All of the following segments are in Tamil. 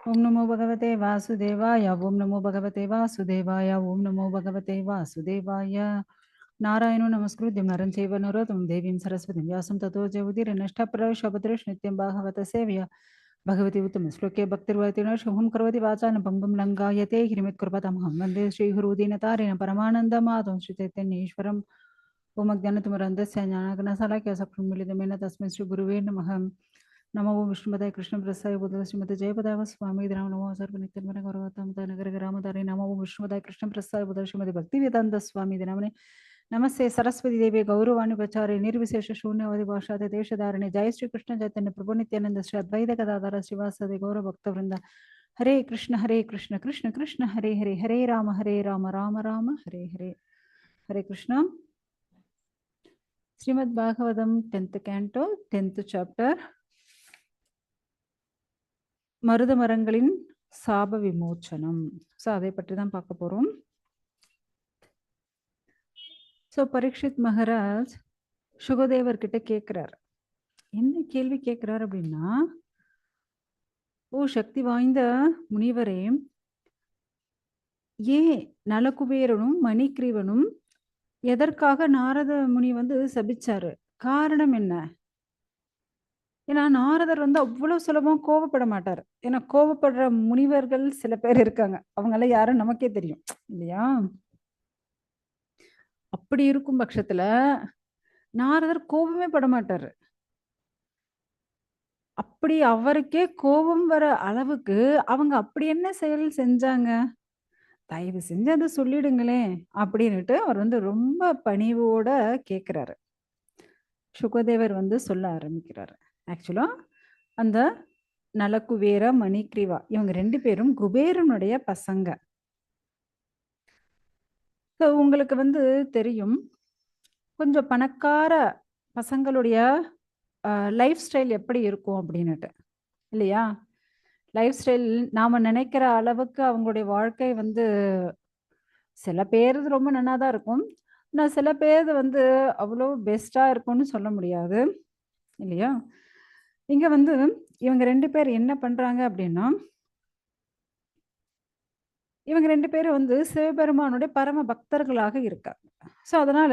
ओम नमो भगवते वासुदेवाय ओम नमो भगवते वासुदेवाय ओम नमो भगवते वासुदेवाय नारायणो नमस्कृत्य नरं चैव नरोत्तमं देवीं सरस्वतीं व्यासं ततो जयमुदीरनष्टप्रविशोभद्रेष नित्यं भागवत सेव्य भगवती उत्तमश्लोके भक्तिर्वतिनो शुभं करोति वाचानं पङ्गुं लङ्घयते ह्रीमित्कृपतमहं वन्दे श्रीगुरुदीनतारेण परमानन्दमाधवं श्रीचैतन्येश्वरम् ओम अज्ञानतिमिरन्धस्य ज्ञानाग्नशलाकया सकृन्मिलितमेन तस्मै श्रीगुरुवे नमः नमो विष्णुपदाय कृष्णप्रसाय बुद्ध श्रीमते जयपदाय स्वामी राम नमो सर्वनित्यन्मने गौरवतामता नगर ग्रामधारे नमो विष्णुपदाय कृष्णप्रसाय बुद्ध श्रीमते भक्तिवेदांत स्वामी नामने नमस्ते सरस्वती देवी गौरवाणी प्रचारे निर्विशेष शून्यवादी भाषाते देशधारणे जय श्री कृष्ण चैतन्य प्रभु नित्यानंद श्री अद्वैत गदाधर श्रीवासदि गौर भक्त वृंद हरे Krishna Krishna Krishna Hare Hare Hare Ram Ram Ram Hare Hare Hare Krishna Shrimad Bhagavatam 10th canto 10th chapter மருத மரங்களின் சாப விமோச்சனம். ஸோ அதை பற்றி தான் பார்க்க போறோம். ஸோ பரீட்சித் மகாராஜ் சுகதேவர் கிட்ட கேட்கிறார். என்ன கேள்வி கேட்கிறார் அப்படின்னா, ஓ சக்தி வாய்ந்த முனிவரே, ஏன் நலகுபேரனும் மணிக்கிரீவனும் எதற்காக நாரத முனி சபிச்சாரு? காரணம் என்ன? ஏன்னா நாரதர் அவ்வளவு சுலபம் கோபப்பட மாட்டார். ஏன்னா கோபப்படுற முனிவர்கள் சில பேர் இருக்காங்க. அவங்கெல்லாம் யாரும் நமக்கே தெரியும் இல்லையா? அப்படி இருக்கும் பட்சத்துல நாரதர் கோபமே பட மாட்டாரு. அப்படி அவருக்கே கோபம் வர அளவுக்கு அவங்க அப்படி என்ன செயல் செஞ்சாங்க? தயவு செஞ்சு அதை சொல்லிடுங்களேன் அப்படின்னுட்டு அவர் ரொம்ப பணிவோட கேட்கிறாரு. சுகதேவர் சொல்ல ஆரம்பிக்கிறாரு. ஆக்சுவலா அந்த நலகுபேர மணிக்ரீவா இவங்க 2 பேரும் குபேரனுடைய பசங்க. உங்களுக்கு தெரியும், கொஞ்சம் பணக்கார பசங்களுடைய லைஃப் ஸ்டைல் எப்படி இருக்கும் அப்படின்னுட்டு இல்லையா? லைஃப் ஸ்டைல் நாம நினைக்கிற அளவுக்கு அவங்களுடைய வாழ்க்கை சில பேர் ரொம்ப நல்லா தான் இருக்கும். ஆனால் சில பேர் அவ்வளோ பெஸ்டா இருக்கும்னு சொல்ல முடியாது இல்லையா? இங்க இவங்க 2 பேர் என்ன பண்றாங்க அப்படின்னா, இவங்க 2 பேரும் சிவபெருமானுடைய பரம பக்தர்களாக இருக்காங்க. ஸோ அதனால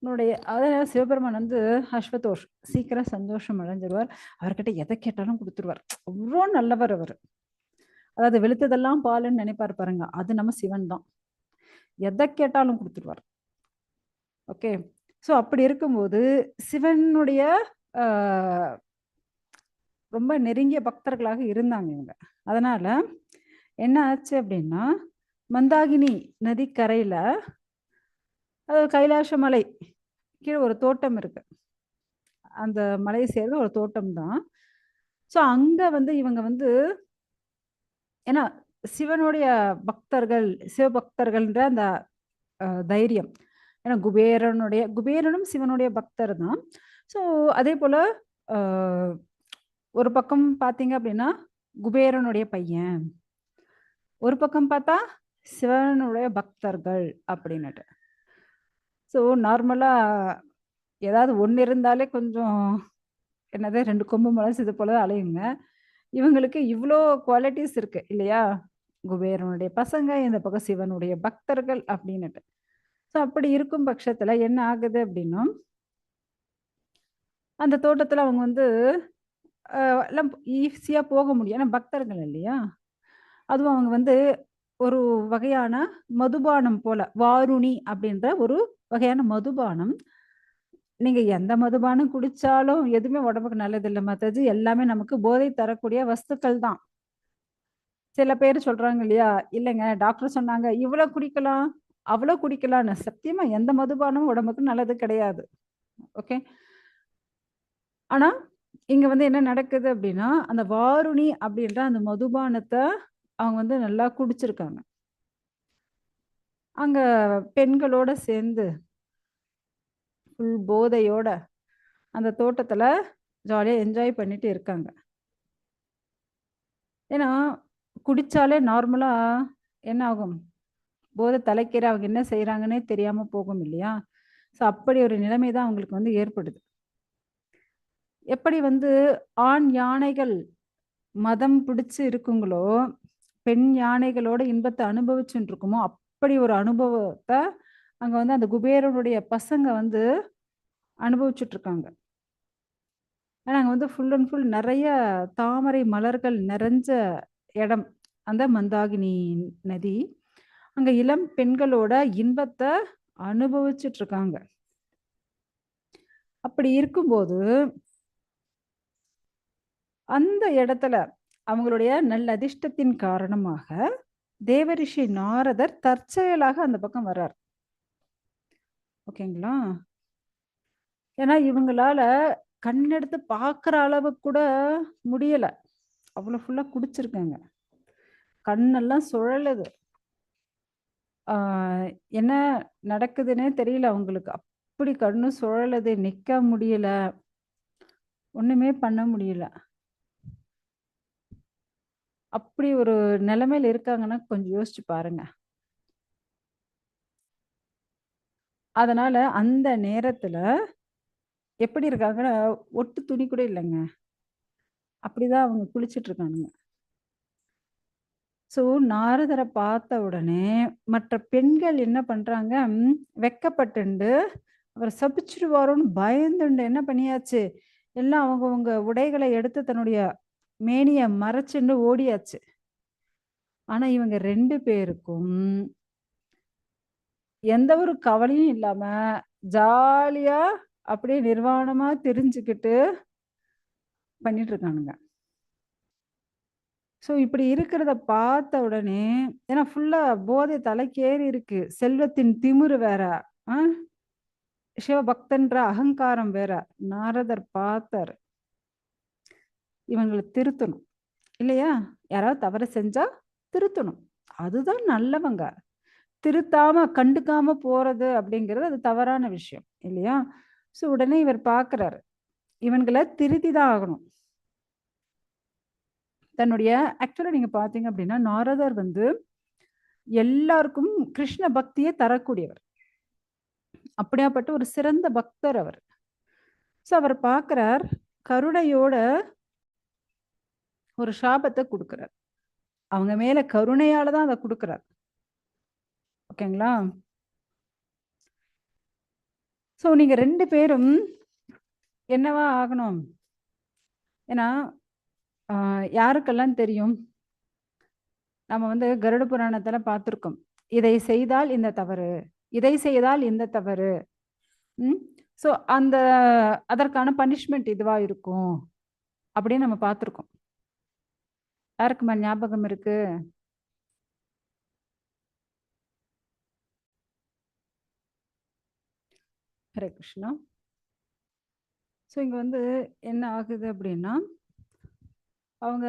அதனால சிவபெருமான் அஸ்வதோஷ் சீக்கிரம் சந்தோஷம் அடைஞ்சிருவார். அவர்கிட்ட எதை கேட்டாலும் கொடுத்துருவார். அவ்வளோ நல்லவர் அவர். அதாவது வெளுத்ததெல்லாம் பாலுன்னு நினைப்பார் பாருங்க, அது நம்ம சிவன் தான். எதை கேட்டாலும் கொடுத்துருவார். ஓகே. ஸோ அப்படி இருக்கும்போது சிவனுடைய ரொம்ப நெருங்கிய பக்தர்களாக இருந்தாங்க இவங்க. அதனால என்ன ஆச்சு அப்படின்னா, மந்தாகினி நதிக்கரையில கைலாச மலை கீழே ஒரு தோட்டம் இருக்கு. அந்த மலை சேர்ந்து ஒரு தோட்டம் தான். ஸோ அங்க இவங்க ஏன்னா சிவனுடைய பக்தர்கள், சிவபக்தர்கள்ன்ற அந்த தைரியம். ஏன்னா குபேரனும் சிவனுடைய பக்தர் தான். ஸோ அதே போல ஒரு பக்கம் பார்த்தீங்க அப்படின்னா குபேரனுடைய பையன், ஒரு பக்கம் பார்த்தா சிவனுடைய பக்தர்கள் அப்படின்னுட்டு. ஸோ நார்மலா ஏதாவது ஒன்று இருந்தாலே கொஞ்சம் என்னது 2 கொம்பு முளைச்சு இது போல அலையுங்க. இவங்களுக்கு இவ்வளோ குவாலிட்டிஸ் இருக்கு இல்லையா? குபேரனுடைய பசங்க, இந்த பக்கம் சிவனுடைய பக்தர்கள் அப்படின்னுட்டு. ஸோ அப்படி இருக்கும் பட்சத்துல என்ன ஆகுது அப்படின்னா, அந்த தோட்டத்துல அவங்க எல்லாம் ஈஸியா போக முடியும். ஏன்னா பக்தர்கள் இல்லையா? அதுவும் அவங்க ஒரு வகையான மதுபானம் போல, வாருணி அப்படின்ற ஒரு வகையான மதுபானம். நீங்க எந்த மதுபானம் குடிச்சாலும் எதுவுமே உடம்புக்கு நல்லது இல்லை. மற்றது எல்லாமே நமக்கு போதை தரக்கூடிய வஸ்துக்கள் தான். சில பேர் சொல்றாங்க இல்லையா, இல்லைங்க டாக்டர் சொன்னாங்க இவ்வளவு குடிக்கலாம் அவ்வளவு குடிக்கலாம்னு. சத்தியமா எந்த மதுபானமும் உடம்புக்கு நல்லது கிடையாது. ஓகே. ஆனா இங்க என்ன நடக்குது அப்படின்னா, அந்த வாருணி அப்படின்ற அந்த மதுபானத்தை அவங்க நல்லா குடிச்சிருக்காங்க. அங்க பெண்களோட சேர்ந்து ஃபுல் போதையோட அந்த தோட்டத்துல ஜாலியா என்ஜாய் பண்ணிட்டு இருக்காங்க. ஏன்னா குடிச்சாலே நார்மலா என்ன ஆகும், போதை தலைக்கீரை அவங்க என்ன செய்யறாங்கன்னே தெரியாம போகும் இல்லையா? ஸோ அப்படி ஒரு நிலைமை தான் அவங்களுக்கு ஏற்படுது. எப்படி ஆண் யானைகள் மதம் பிடிச்சு இருக்குங்களோ, பெண் யானைகளோட இன்பத்த அனுபவிச்சுட்டு இருக்குமோ, அப்படி ஒரு அனுபவத்த அங்க வந்து அந்த குபேரனுடைய பசங்க வந்து அனுபவிச்சுட்டு இருக்காங்க. ஏன்னா அங்க வந்து ஃபுல் அண்ட் ஃபுல் நெறைய தாமரை மலர்கள் நிறைஞ்ச இடம். அந்த மந்தாகினி நதி. அங்க இளம் பெண்களோட இன்பத்த அனுபவிச்சுட்டு இருக்காங்க. அப்படி இருக்கும்போது, அந்த இடத்துல அவங்களுடைய நல்லதிர்ஷ்டத்தின் காரணமாக, தேவரிஷி நாரதர் தற்செயலாக அந்த பக்கம் வர்றார். ஓகேங்களா? ஏன்னா இவங்களால கண்ணெடுத்து பார்க்குற அளவுக்கு கூட முடியல. அவ்வளோ ஃபுல்லா குடிச்சிருக்காங்க. கண்ணெல்லாம் சுழலுது. ஆ என்ன நடக்குதுன்னே தெரியல அவங்களுக்கு. அப்படி கண்ணு சுழலுது, நிக்க முடியல. ஒண்ணுமே பண்ண முடியல. அப்படி ஒரு நிலைமையில இருக்காங்கன்னா, கொஞ்சம் யோசிச்சு பாருங்க. அதனால அந்த நேரத்துல எப்படி இருக்காங்கன்னா, ஒட்டு துணி கூட இல்லங்க. அப்படிதான் அவங்க குளிச்சுட்டு இருக்கானுங்க. ஸோ நாரதர பார்த்த உடனே, மற்ற பெண்கள் என்ன பண்றாங்க, வெட்கப்பட்டுண்டு, அவர சபிச்சுருவாரோன்னு பயந்துண்டு என்ன பண்ணியாச்சு, எல்லாம் அவங்கவங்க உடைகள எடுத்து தன்னுடைய மேனிய மறைச்சுண்டு ஓடியாச்சு. ஆனா இவங்க 2 பேருக்கும் எந்த ஒரு கவலையும் இல்லாம, ஜாலியா அப்படியே நிர்வாணமா திரிஞ்சுக்கிட்டு பண்ணிட்டு இருக்கானுங்க. ஸோ இப்படி இருக்கிறத பார்த்த உடனே ஏன்னா ஃபுல்லா போதை தலைக்கேறி இருக்கு. செல்வத்தின் திமிரு வேற. ஆ சிவபக்தன்ற அகங்காரம் வேற. நாரதர் பார்த்தாரு. இவங்கள திருத்தணும். இல்லையா? யாராவது தவறு செஞ்சா திருத்தணும். அதுதான் நல்லவங்க. திருத்தாம, கண்டுக்காம போறது அப்படிங்கிறது அது தவறான விஷயம். இல்லையா? ஸோ உடனே இவர் பார்க்குறாரு. இவன்கள திருத்தி தான் ஆகணும். தன்னுடைய ஆக்சுவலா நீங்க பார்த்தீங்க அப்படின்னா, நாரதர் வந்து எல்லாருக்கும் கிருஷ்ண பக்திய தரக்கூடியவர். அப்படியாப்பட்ட ஒரு சிறந்த பக்தர் அவர். ஸோ அவர் பார்க்கிறார், கருணையோட ஒரு சாபத்த குடுக்குறார். அவங்க மேல கருணையால தான் அத குடுக்குறார். ஓகேங்களா? ஸோ நீங்க 2 பேரும் என்னவா ஆகணும்? ஏன்னா, அ யாருக்கெல்லாம் தெரியும்? நம்ம வந்து கருட புராணத்துல பார்த்துருக்கோம். இதை செய்தால் இந்த தவறு, இதை செய்தால் இந்த தவறு. ம். ஸோ அந்த அதற்கான பனிஷ்மென்ட் இதுவா இருக்கும். அப்படின்னு நம்ம பார்த்துருக்கோம். யாருக்குமா ஞாபகம் இருக்கு? ஹரே கிருஷ்ணா. ஸோ இங்க வந்து என்ன ஆகுது அப்படின்னா, அவங்க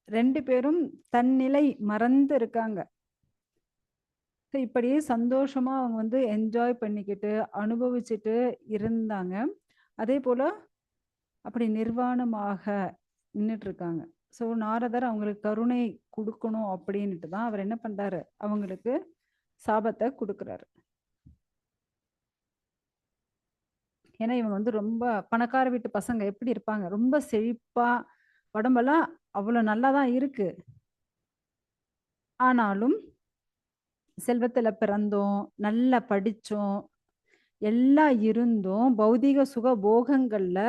2 பேரும் தன்னிலை மறந்து இருக்காங்க. ஸோ இப்படியே சந்தோஷமா அவங்க வந்து என்ஜாய் பண்ணிக்கிட்டு, அனுபவிச்சுட்டு இருந்தாங்க. அதேபோல அப்படி நிர்வாணமாக நின்னுட்டு இருக்காங்க. ஸோ நாரதர் அவங்களுக்கு கருணை குடுக்கணும் அப்படின்ட்டு தான் அவர் என்ன பண்றாரு, அவங்களுக்கு சாபத்த குடுக்குறாரு. ஏன்னா இவங்க வந்து ரொம்ப பணக்கார வீட்டு பசங்க எப்படி இருப்பாங்க? ரொம்ப செழிப்பா, உடம்பெல்லாம் அவ்வளோ நல்லா தான் இருக்கு. ஆனாலும் செல்வத்துல பிறந்தோம், நல்லா படிச்சோம், எல்லாம் இருந்தும் பௌதீக சுக போகங்கள்ல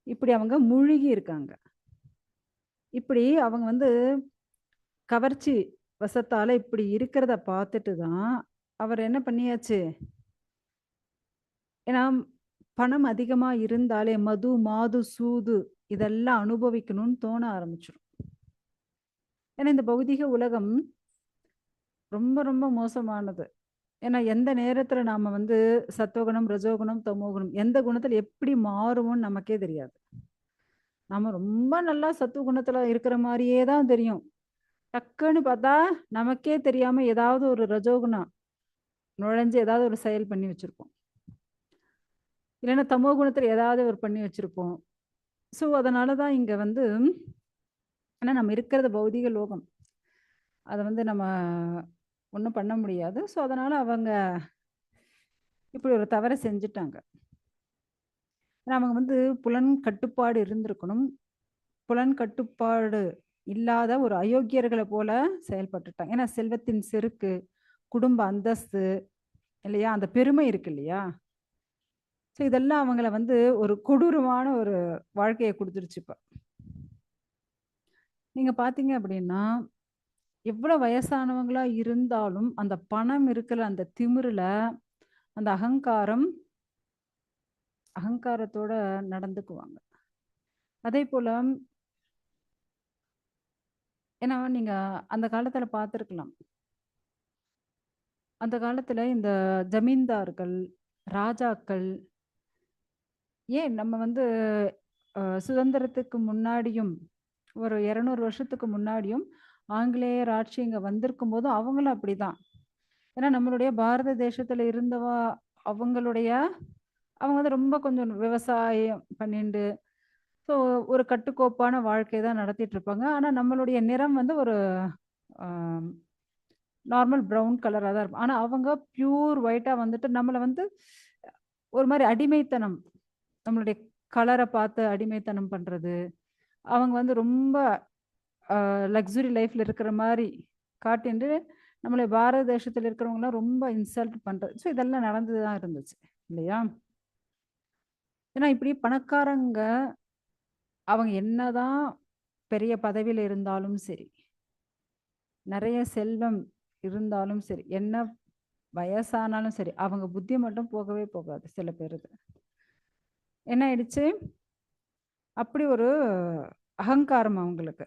இப்படி அவங்க மூழ்கி இருக்காங்க. இப்படி அவங்க வந்து கவர்ச்சி வசத்தால இப்படி இருக்கிறத பார்த்துட்டு தான், அவர் என்ன பண்ணியாச்சு, ஏன்னா பணம் அதிகமா இருந்தாலே மது, மாது, சூது இதெல்லாம் அனுபவிக்கணும்னு தோண ஆரம்பிச்சுரும். ஏன்னா இந்த பௌதீக உலகம் ரொம்ப ரொம்ப மோசமானது. ஏன்னா எந்த நேரத்துல நாம வந்து சத்துவகுணம், ரஜோகுணம், தமோகுணம் எந்த குணத்துல எப்படி மாறுவோம்னு நமக்கே தெரியாது. நாம ரொம்ப நல்லா சத்துவகுணத்துல இருக்கிற மாரியே தான் தெரியும். டக்குன்னு பார்த்தா, நமக்கே தெரியாம ஏதாவது ஒரு ரஜோகுணம் நுழைஞ்சு ஏதாவது ஒரு செயல் பண்ணி வச்சிருப்போம். இல்லைன்னா தமோ குணத்துல ஏதாவது ஒரு பண்ணி வச்சிருப்போம். ஸோ அதனால தான் இங்க வந்து ஆனா நம்ம இருக்கிறது பௌதீக லோகம். அத வந்து நம்ம ஒண்ணும் பண்ண முடியாது. ஸோ அதனால அவங்க இப்படி ஒரு தவற செஞ்சுட்டாங்க. ஆனா அவங்க வந்து புலன் கட்டுப்பாடு இருந்திருக்கணும். புலன் கட்டுப்பாடு இல்லாத ஒரு அயோக்கியர்கள போல செயல்பட்டுட்டாங்க. ஏன்னா செல்வத்தின் செருக்கு, குடும்ப அந்தஸ்து இல்லையா? அந்த பெருமை இருக்கு இல்லையா? ஸோ இதெல்லாம் அவங்கள வந்து ஒரு கொடூரமான ஒரு வாழ்க்கைய குடுத்துருச்சு இப்ப. நீங்க பார்த்தீங்க அப்படின்னா, எவ்வளோ வயசானவங்களா இருந்தாலும், அந்த பணம் இருக்கிற அந்த திமிருல, அந்த அகங்காரத்தோட நடந்துக்குவாங்க. அதேபோல ஏன்னா நீங்க அந்த காலத்துல பார்த்துருக்கலாம். அந்த காலத்துல இந்த ஜமீன்தார்கள், ராஜாக்கள் ஏன் நம்ம வந்து சுதந்திரத்துக்கு முன்னாடியும், ஒரு 200 வருஷத்துக்கு முன்னாடியும் ஆங்கிலேயர் ஆட்சி இங்க வந்திருக்கும்போதும் அவங்களும் அப்படிதான். ஏன்னா நம்மளுடைய பாரத தேசத்துல இருந்தவா அவங்களுடைய அவங்க வந்து ரொம்ப கொஞ்சம் விவசாயம் பண்ணிண்டு, ஸோ ஒரு கட்டுக்கோப்பான வாழ்க்கை தான் நடத்திட்டு இருப்பாங்க. ஆனா நம்மளுடைய நிறம் வந்து ஒரு அ நார்மல் ப்ரவுன் கலரா தான் இருக்கும். ஆனா அவங்க பியூர் ஒயிட்டா வந்துட்டு நம்மள வந்து ஒரு மாரி அடிமைத்தனம், நம்மளுடைய கலர பார்த்து அடிமைத்தனம் பண்றது. அவங்க வந்து ரொம்ப லக்ஸுரி லைஃப்ல இருக்கிற மாரி காட்டிண்டு, நம்மள பாரத தேசத்துல இருக்கிறவங்கலாம் ரொம்ப இன்சல்ட் பண்றது. ஸோ இதெல்லாம் நடந்து தான் இருந்துச்சு. இல்லையா? ஏன்னா இப்படி பணக்காரங்க அவங்க என்னதான் பெரிய பதவியில இருந்தாலும் சரி, நெறைய செல்வம் இருந்தாலும் சரி, என்ன வயசானாலும் சரி, அவங்க புத்தி மட்டும் போகவே போகாது சில பேருது. என்ன ஆயிடுச்சு? அப்படி ஒரு அகங்காரம் அவங்களுக்கு.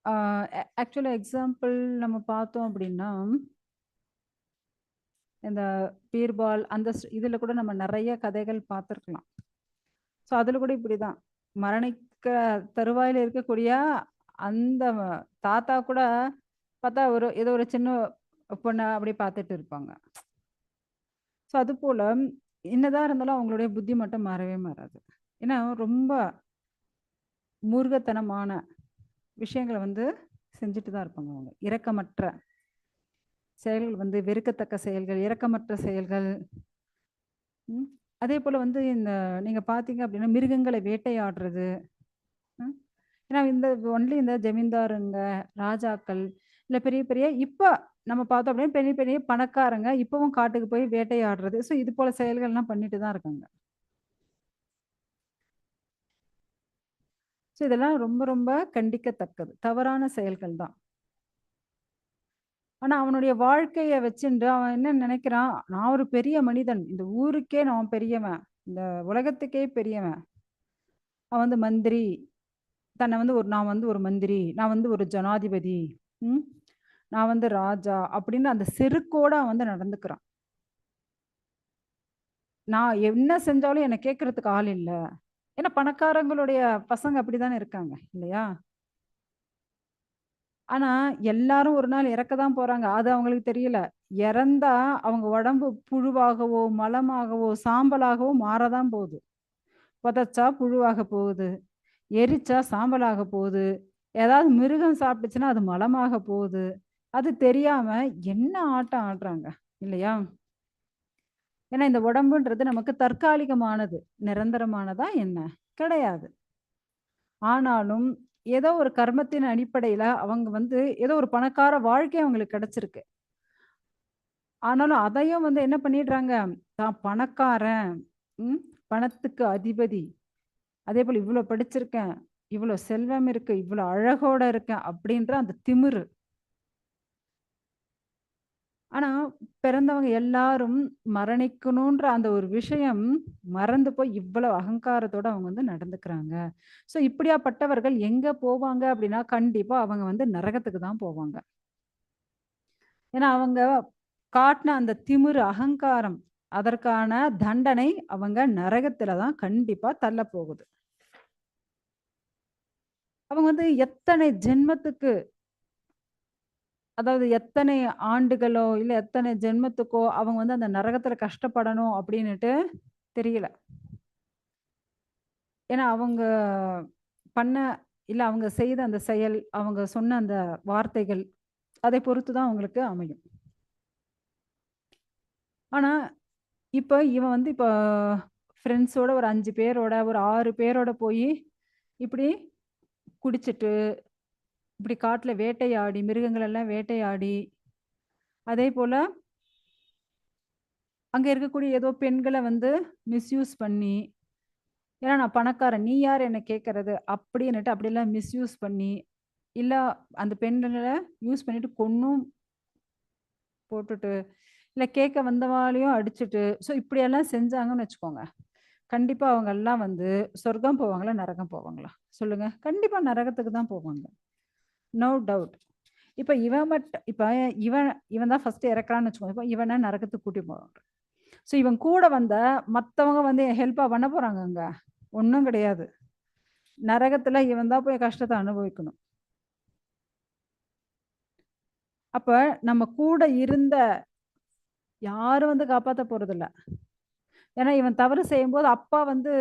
ஆ ஆக்சுவலா எக்ஸாம்பிள் நம்ம பார்த்தோம் அப்படின்னா, இந்த பீர்பால் அந்த இதுல கூட நம்ம நெறைய கதைகள் பார்த்துருக்கலாம். ஸோ அதுல கூட இப்படிதான். மரணிக்க தருவாயில இருக்கக்கூடிய அந்த தாத்தா கூட பார்த்தா ஏதோ ஒரு சின்ன பொண்ண அப்படி பார்த்துட்டு இருப்பாங்க. ஸோ அதுபோல என்னதான் இருந்தாலும் அவங்களுடைய புத்தி மட்டும் மாறவே மாறாது. ஏன்னா ரொம்ப மூர்க்கத்தனமான விஷயங்கள வந்து செஞ்சுட்டு தான் இருப்பாங்க அவங்க. இரக்கமற்ற செயல்கள் வந்து வெறுக்கத்தக்க செயல்கள், இரக்கமற்ற செயல்கள். ம். அதேபோல வந்து நீங்க பார்த்தீங்க அப்படின்னா, மிருகங்கள வேட்டையாடுறது. ம். ஏன்னா ஒன்லி இந்த ஜமீன்தாருங்க, ராஜாக்கள், இல்ல பெரிய பெரிய இப்ப நம்ம பார்த்தோம் அப்படின்னா, பெரிய பெரிய பணக்காரங்க இப்பவும் காட்டுக்கு போய் வேட்டையாடுறது. ஸோ இது போல செயல்கள்லாம் பண்ணிட்டு தான் இருக்காங்க. ஸோ இதெல்லாம் ரொம்ப ரொம்ப கண்டிக்கத்தக்கது. தவறான செயல்கள் தான். ஆனா அவனுடைய வாழ்க்கைய வச்சுண்டு அவன் என்ன நினைக்கிறான், நான் ஒரு பெரிய மனிதன். இந்த ஊருக்கே நான் பெரியவன். இந்த உலகத்துக்கே பெரியவன். அவன் வந்து மந்திரி. தன்னை வந்து நான் வந்து ஒரு மந்திரி. நான் வந்து ஒரு ஜனாதிபதி. ம். நான் வந்து ராஜா அப்படின்னு அந்த செருக்கோட அவன் வந்து நடந்துக்கிறான். நான் என்ன செஞ்சாலும் என்ன கேட்கறதுக்கு ஆள் இல்ல. ஏன்னா பணக்காரங்களுடைய பசங்க அப்படித்தானே இருக்காங்க. இல்லையா? ஆனா எல்லாரும் ஒரு நாள் இறக்க தான் போறாங்க. அது அவங்களுக்கு தெரியல. இறந்தா அவங்க உடம்பு புழுவாகவோ, மலமாகவோ, சாம்பலாகவோ மாறதான் போகுது. புதைச்சா புழுவாக போகுது. எரிச்சா சாம்பலாக போகுது. ஏதாவது மிருகம் சாப்பிட்டுச்சுன்னா அது மலமாக போகுது. அது தெரியாம என்ன ஆட்டம் ஆடுறாங்க. இல்லையா? ஏன்னா இந்த உடம்புன்றது நமக்கு தற்காலிகமானது. நிரந்தரமானதா என்ன? கிடையாது. ஆனாலும் ஏதோ ஒரு கர்மத்தின் அடிப்படையில அவங்க வந்து ஏதோ ஒரு பணக்கார வாழ்க்கை அவங்களுக்கு கிடைச்சிருக்கு. ஆனாலும் அதையும் வந்து என்ன பண்ணிடுறாங்க, தான் பணக்காரன், ம் பணத்துக்கு அதிபதி. அதேபோல இவ்ளோ படிச்சிருக்கேன், இவ்ளோ செல்வம் இருக்கு, இவ்ளோ அழகோட இருக்கேன் அப்படின்ற அந்த திமிரு. ஆனா, பிறந்தவங்க எல்லாரும் மரணிக்கணுன்ற அந்த ஒரு விஷயம் மறந்து போய் இவ்வளவு அகங்காரத்தோட அவங்க வந்து நடந்துக்கிறாங்க. ஸோ இப்படியாப்பட்டவர்கள் எங்க போவாங்க அப்படின்னா, கண்டிப்பா அவங்க வந்து நரகத்துக்கு தான் போவாங்க. ஏன்னா, அவங்க காட்டுன அந்த திமிரு, அகங்காரம் அதற்கான தண்டனை அவங்க நரகத்தில தான் கண்டிப்பா தள்ளப்போகுது. அவங்க வந்து எத்தனை ஜென்மத்துக்கு அதாவது எத்தனை ஆண்டுகளோ, இல்ல எத்தனை ஜென்மத்துக்கோ அவங்க வந்து அந்த நரகத்தில கஷ்டப்படணும் அப்படின்னுட்டு தெரியல. ஏன்னா அவங்க பண்ண இல்ல அவங்க செய்த அந்த செயல், அவங்க சொன்ன அந்த வார்த்தைகள், அதை பொறுத்து தான் அவங்களுக்கு அமையும். ஆனா, இப்ப இவன் வந்து இப்ப ஃப்ரெண்ட்ஸோட ஒரு 5 பேரோட, ஒரு 6 பேரோட போயி, இப்படி குடிச்சிட்டு, இப்படி காட்டுல வேட்டையாடி, மிருகங்கள் எல்லாம் வேட்டையாடி, அதே போல அங்க இருக்கக்கூடிய ஏதோ பெண்கள வந்து மிஸ்யூஸ் பண்ணி, ஏன்னா நான் பணக்காரன், நீ யார் என்ன கேட்கறது? அப்படின்னுட்டு அப்படியெல்லாம் மிஸ்யூஸ் பண்ணி, இல்ல அந்த பெண்கள யூஸ் பண்ணிட்டு கொன்னும் போட்டுட்டு, இல்ல கேட்க வந்தவாளையும் அடிச்சுட்டு, ஸோ இப்படியெல்லாம் செஞ்சாங்கன்னு வச்சுக்கோங்க. கண்டிப்பா அவங்கலாம் வந்து சொர்க்கம் போவாங்களா? நரகம் போவாங்களா? சொல்லுங்க. கண்டிப்பா நரகத்துக்கு தான் போவாங்க. No doubt. இப்ப இவன் இவன் தான் ஃபர்ஸ்ட் இறக்குறான்னு வச்சுக்கோங்க. இப்ப இவன நரகத்துக்கு கூட்டிட்டு போவாங்க. ஸோ இவன் கூட வந்த மத்தவங்க வந்து ஹெல்ப்பா பண்ண போறாங்க அங்க? ஒண்ணும் கிடையாது. நரகத்துல இவன் தான் போய் கஷ்டத்த அனுபவிக்கணும். அப்ப நம்ம கூட இருந்த யாரும் வந்து காப்பாத்த போறதில்ல. ஏன்னா இவன் தவறு செய்யும்போது அப்பா வந்து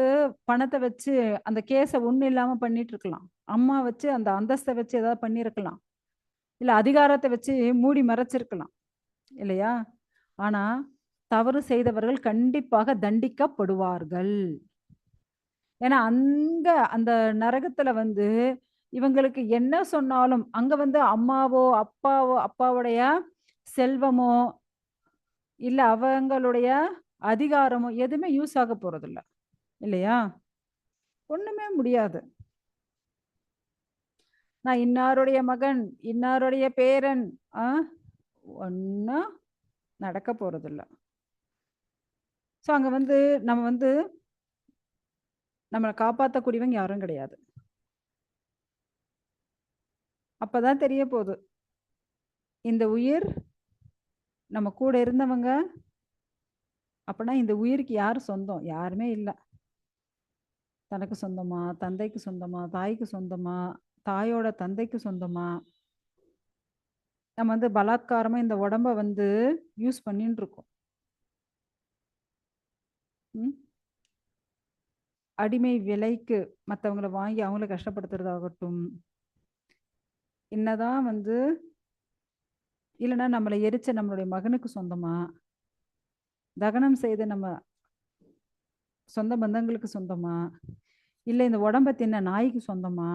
பணத்த வச்சு அந்த கேஸ ஒண்ணும் இல்லாம பண்ணிட்டு இருக்கலாம். அம்மா வச்சு அந்த அந்தஸ்த வச்சு ஏதாவது பண்ணியிருக்கலாம். இல்ல அதிகாரத்த வச்சு மூடி மறைச்சிருக்கலாம். இல்லையா? ஆனா, தவறு செய்தவர்கள் கண்டிப்பாக தண்டிக்கப்படுவார்கள். ஏன்னா, அங்க அந்த நரகத்துல வந்து இவங்களுக்கு என்ன சொன்னாலும், அங்க வந்து அம்மாவோ, அப்பாவோ அப்பாவுடைய செல்வமோ, இல்ல அவங்களுடைய அதிகாரமோ எதுவுமே யூஸ் ஆக போறதில்ல. இல்லையா? ஒண்ணுமே முடியாது. நான் இன்னாருடைய மகன், இன்னாருடைய பேரன், ஆ ஒண்ணும் நடக்க போறதில்ல. ஸோ அங்க வந்து நம்ம வந்து நம்மள காப்பாத்தக்கூடியவங்க யாரும் கிடையாது. அப்பதான் தெரிய போது. இந்த உயிர் நம்ம கூட இருந்தவங்க, அப்பன்னா இந்த உயிருக்கு யாரு சொந்தம்? யாருமே இல்ல. தனக்கு சொந்தமா? தந்தைக்கு சொந்தமா? தாய்க்கு சொந்தமா? தாயோட தந்தைக்கு சொந்தமா? நம்ம வந்து பலாத்காரமா இந்த உடம்ப வந்து யூஸ் பண்ணின்னு இருக்கோம். ம். அடிமை விலைக்கு மத்தவங்கள வாங்கி அவங்கள கஷ்டப்படுத்துறதாகட்டும், என்னதான் வந்து இல்லன்னா நம்மள எரிச்ச நம்மளுடைய மகனுக்கு சொந்தமா? தகனம் செய்த நம்ம சொந்த பந்தங்களுக்கு சொந்தமா? இல்ல இந்த உடம்ப தின்ன நாய்க்கு சொந்தமா?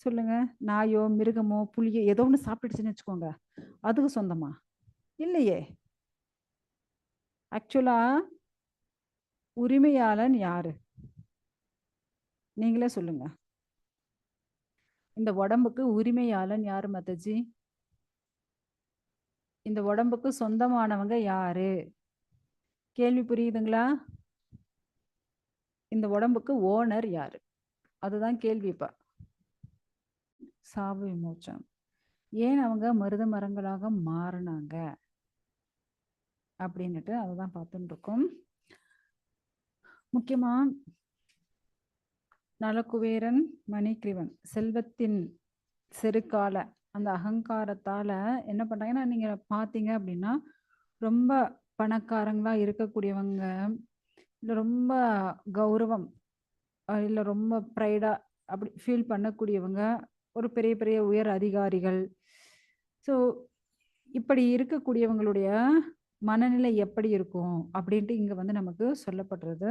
சொல்லுங்க. நாயோ, மிருகமோ, புலியோ ஏதோ ஒண்ணு சாப்பிட்டுடுச்சுன்னு வச்சுக்கோங்க. அதுக்கு சொந்தமா? இல்லையே! ஆக்சுவலா உரிமையாளன் யாரு? நீங்களே சொல்லுங்க. இந்த உடம்புக்கு உரிமையாளன் யாரு மாதாஜி? இந்த உடம்புக்கு சொந்தமானவங்க யாரு? கேள்வி புரியுதுங்களா? இந்த உடம்புக்கு ஓனர் யாரு? அதுதான் கேள்வி இப்ப. சாவு விமோச்சனம். ஏன் அவங்க மருத மரங்களாக மாறுனாங்க? அப்படின்னுட்டு அததான் பார்த்துட்டு இருக்கோம். முக்கியமா நலகுபேரன், மணிகிரீவன் செல்வத்தின் செருக்கால, அந்த அகங்காரத்தால என்ன பண்றாங்கன்னா, நீங்க பார்த்தீங்க அப்படின்னா, ரொம்ப பணக்காரங்களா இருக்கக்கூடியவங்க, இல்ல ரொம்ப கௌரவம், இல்ல ரொம்ப ப்ரைடா அப்படி ஃபீல் பண்ணக்கூடியவங்க, ஒரு பெரிய பெரிய உயர் அதிகாரிகள். ஸோ இப்படி இருக்கக்கூடியவங்களுடைய மனநிலை எப்படி இருக்கும்? அப்படின்ட்டு இங்க வந்து நமக்கு சொல்லப்படுறது.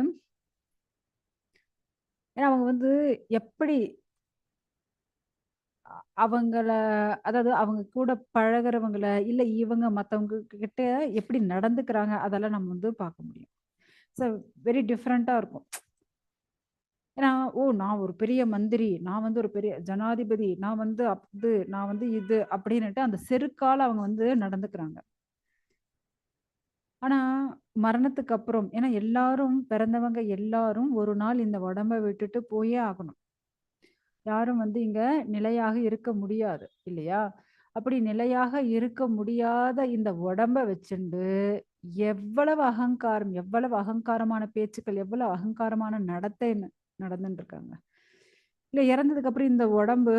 ஏன்னா அவங்க வந்து எப்படி அவங்கள அதாவது அவங்க கூட பழகுறவங்கள, இல்ல இவங்க மத்தவங்க கிட்ட எப்படி நடந்துக்கிறாங்க, அதெல்லாம் நம்ம வந்து பார்க்க முடியும். ஸோ வெரி டிஃபரெண்ட்டா இருக்கும். ஏன்னா, ஓ! நான் ஒரு பெரிய மந்திரி, நான் வந்து ஒரு பெரிய ஜனாதிபதி, நான் வந்து இது அப்படின்னுட்டு அந்த செருக்கால அவங்க வந்து நடந்துக்கிறாங்க. ஆனா, மரணத்துக்கு அப்புறம் ஏன்னா எல்லாரும் பிறந்தவங்க எல்லாரும் ஒரு நாள் இந்த உடம்ப விட்டுட்டு போயே ஆகணும். யாரும் வந்து இங்க நிலையாக இருக்க முடியாது இல்லையா? அப்படி நிலையாக இருக்க முடியாத இந்த உடம்ப வச்சுண்டு, எவ்வளவு அகங்காரமான பேச்சுக்கள், எவ்வளவு அகங்காரமான நடந்துட்டு இருக்காங்க. இல்ல இறந்ததுக்கு அப்புறம் இந்த உடம்பு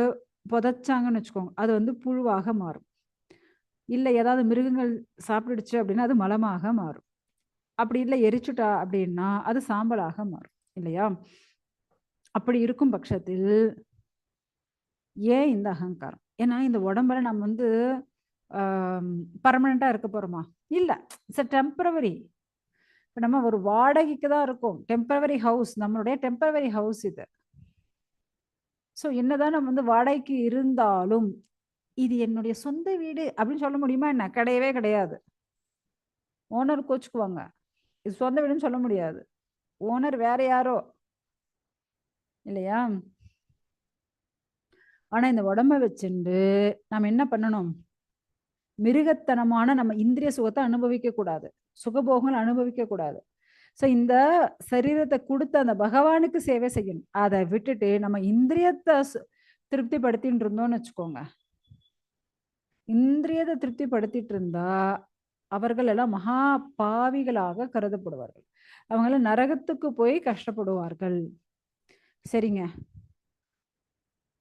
புதைச்சாங்கன்னு வச்சுக்கோங்க. அது வந்து புழுவாக மாறும். இல்ல ஏதாவது மிருகங்கள் சாப்பிட்டுடுச்சு அப்படின்னா, அது மலமாக மாறும். அப்படி இல்ல எரிச்சுட்டா அப்படின்னா, அது சாம்பலாக மாறும். இல்லையா? அப்படி இருக்கும் பட்சத்தில் ஏன் இந்த அகங்காரம்? ஏன்னா இந்த உடம்புல நம்ம வந்து அ பெர்மனன்ட்டா இருக்க போறோமா? இல்ல. It's temporary. இப்ப நம்ம ஒரு வாடகைக்கு தான் இருக்கோம். டெம்பரவரி ஹவுஸ், நம்மளுடைய டெம்பரவரி ஹவுஸ் இது. ஸோ என்னதான் நம்ம வந்து வாடகைக்கு இருந்தாலும், இது என்னுடைய சொந்த வீடு அப்படின்னு சொல்ல முடியுமா என்ன? கிடையவே கிடையாது. ஓனர் கோச்சுக்குவாங்க. இது சொந்த வீடுன்னு சொல்ல முடியாது. ஓனர் வேற யாரோ இல்லையா? ஆனா இந்த உடம்ப வச்சுண்டு நம்ம என்ன பண்ணணும்? மிருகத்தனமான நம்ம இந்திரிய சுகத்தை அனுபவிக்க கூடாது. சுகபோகங்கள் அனுபவிக்க கூடாது. ஸோ இந்த சரீரத்தை குடுத்த அந்த பகவானுக்கு சேவை செய்யணும். அத விட்டுட்டு நம்ம இந்திரியத்த திருப்திப்படுத்தின்னு இருந்தோம்னு வச்சுக்கோங்க. இந்திரியத்தை திருப்திப்படுத்திட்டு இருந்தா, அவர்கள் எல்லாம் மகா பாவிகளாக கருதப்படுவார்கள். அவங்கலாம் நரகத்துக்கு போய் கஷ்டப்படுவார்கள். சரிங்க.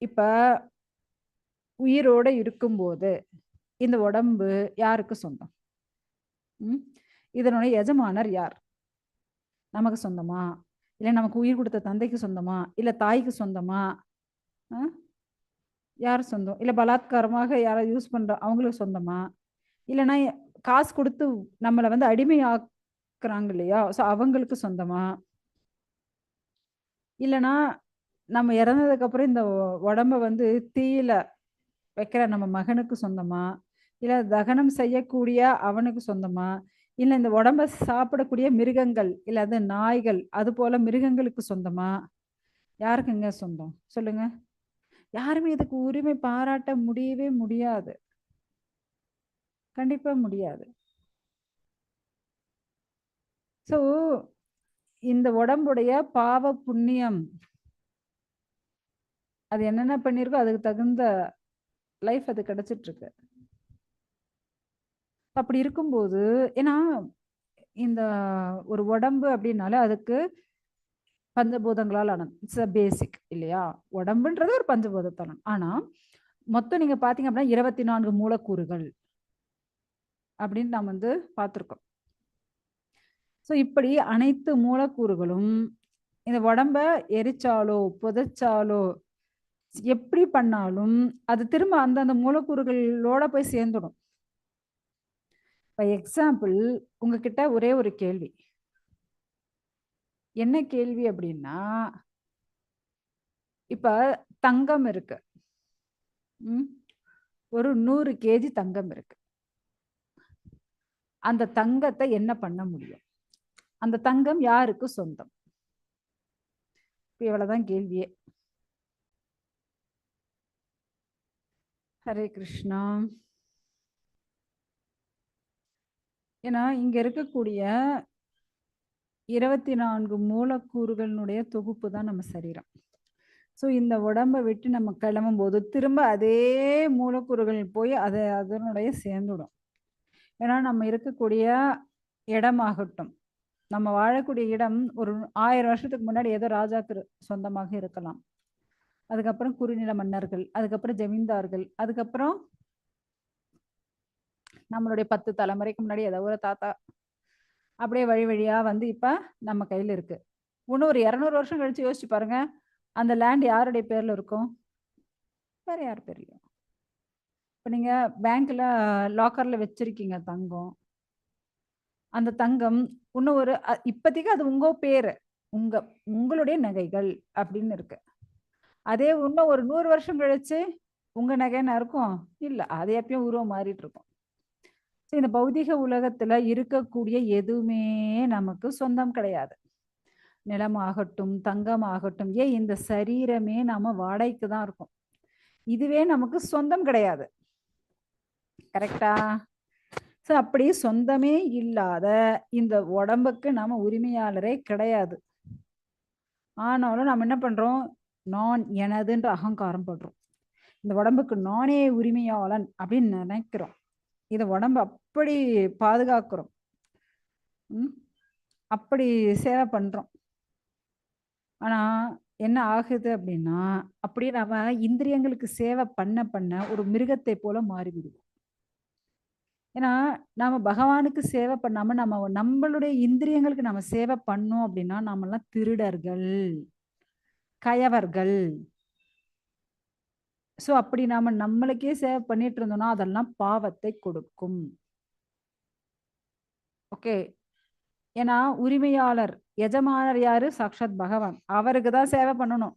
இப்ப உயிரோட இருக்கும்போது, இந்த உடம்பு யாருக்கு சொந்தம்? ம். இதனுடைய எஜமானர் யார்? நமக்கு சொந்தமா? இல்ல நமக்கு உயிர் கொடுத்த தந்தைக்கு சொந்தமா? இல்ல தாய்க்கு சொந்தமா? அ யார் சொந்தம்? இல்ல பலாத்காரமாக யாராவது யூஸ் பண்ற அவங்களுக்கு சொந்தமா? இல்லன்னா காசு குடுத்து நம்மள வந்து அடிமையாக்குறாங்க இல்லையா? ஸோ அவங்களுக்கு சொந்தமா? இல்லன்னா நம்ம இறந்ததுக்கு அப்புறம் இந்த உடம்ப வந்து தீயில வைக்கிற நம்ம மகனுக்கு சொந்தமா? இல்ல தகனம் செய்யக்கூடிய அவனுக்கு சொந்தமா? இல்ல இந்த உடம்ப சாப்பிடக்கூடிய மிருகங்கள், இல்ல அது நாய்கள், அது போல மிருகங்களுக்கு சொந்தமா? யாருக்குங்க சொந்தம்? சொல்லுங்க. யாருமே இதுக்கு உரிமை பாராட்ட முடியவே முடியாது. கண்டிப்பா முடியாது. ஸோ இந்த உடம்புடைய பாவ, புண்ணியம் அது என்னென்ன பண்ணியிருக்கோ அதுக்கு தகுந்த லைஃப் அது கிடைச்சிட்டு இருக்கு. அப்படி இருக்கும்போது ஏன்னா இந்த ஒரு உடம்பு அப்படின்னாலே அதுக்கு பஞ்சபூதங்களால் ஆனது. இட்ஸ் அ பேசிக் இல்லையா? உடம்புன்றது ஒரு பஞ்சபூதத்தால். ஆனா மொத்தம் நீங்க பார்த்தீங்க அப்படின்னா 24 மூலக்கூறுகள் அப்படின்னு நாம் வந்து பார்த்துருக்கோம். ஸோ இப்படி அனைத்து மூலக்கூறுகளும் இந்த உடம்ப எரிச்சாலோ, புதைச்சாலோ, எப்படி பண்ணாலும் அது திரும்ப அந்தந்த மூலக்கூறுகளோட போய் சேர்ந்துடும். இப்ப எக்ஸாம்பிள் உங்ககிட்ட ஒரே ஒரு கேள்வி. என்ன கேள்வி அப்படின்னா, இப்ப தங்கம் இருக்கு. ம். ஒரு 100 கேஜி தங்கம் இருக்கு. அந்த தங்கத்த என்ன பண்ண முடியும்? அந்த தங்கம் யாருக்கு சொந்தம்? இப்ப இவ்வளவுதான் கேள்வியே. ஹரே கிருஷ்ணா. ஏன்னா இங்க இருக்கக்கூடிய 24 மூலக்கூறுகளினுடைய தொகுப்பு தான் நம்ம சரீரம். ஸோ இந்த உடம்ப விட்டு நம்ம கிளம்பும்போது திரும்ப அதே மூலக்கூறுகள் போய் அதனுடைய சேர்ந்துடும். ஏன்னா நம்ம இருக்கக்கூடிய இடமாகட்டும், நம்ம வாழக்கூடிய இடம் ஒரு 1000 வருஷத்துக்கு முன்னாடி ஏதோ ராஜாக்கு சொந்தமாக இருக்கலாம். அதுக்கப்புறம் குறுநில மன்னர்கள், அதுக்கப்புறம் ஜமீன்தார்கள், அதுக்கப்புறம் நம்மளுடைய 10 தலைமுறைக்கு முன்னாடி ஏதோ ஒரு தாத்தா அப்படியே வழி வழியா வந்து இப்ப நம்ம கையில இருக்கு. இன்னும் ஒரு 200 வருஷம் கழிச்சு யோசிச்சு பாருங்க, அந்த லேண்ட் யாருடைய பேர்ல இருக்கும்? வேற யார் பேர்லயும். இப்ப நீங்க பேங்க்ல லாக்கர்ல வச்சிருக்கீங்க தங்கம். அந்த தங்கம் இன்னும் ஒரு இப்போதைக்கு அது உங்க பேரு. உங்க உங்களுடைய நகைகள் அப்படின்னு இருக்கு. அதே இன்னும் ஒரு 100 வருஷம் கழிச்சு உங்க நகைன்னா இருக்கும்? இல்ல. அது எப்பயும் உருவம் மாறிட்டு இருக்கும். இந்த பௌதிக உலகத்துல இருக்கக்கூடிய எதுவுமே நமக்கு சொந்தம் கிடையாது. நிலமாகட்டும், தங்கமாகட்டும், ஏன் இந்த சரீரமே நாம வாடகைக்கு தான் இருக்கோம். இதுவே நமக்கு சொந்தம் கிடையாது. கரெக்ட்டா? ஸோ அப்படி சொந்தமே இல்லாத இந்த உடம்புக்கு நாம உரிமையாளரே கிடையாது. ஆனாலும் நம்ம என்ன பண்றோம்? நான் எனதுன்ற அகங்காரம் படுறோம். இந்த உடம்புக்கு நானே உரிமையாளன் அப்படின்னு நினைக்கிறோம். இத உடம்ப அப்படி பாதுகாக்கிறோம். ம். அப்படி சேவை பண்றோம். ஆனா என்ன ஆகுது அப்படின்னா, அப்படியே நாம இந்திரியங்களுக்கு சேவை பண்ண பண்ண ஒரு மிருகத்தை போல மாறிவிடுவோம். ஏன்னா, நாம பகவானுக்கு சேவை பண்ணாம நம்மளுடைய இந்திரியங்களுக்கு நம்ம சேவை பண்ணோம் அப்படின்னா, நாமெல்லாம் திருடர்கள், கயவர்கள். ஸோ அப்படி நாம நம்மளுக்கே சேவை பண்ணிட்டு இருந்தோம்னா, அதெல்லாம் பாவத்தை கொடுக்கும். ஓகே. ஏன்னா உரிமையாளர் எஜமானர் யாரு? சாக்ஷாத் பகவான். அவருக்கு தான் சேவை பண்ணணும்.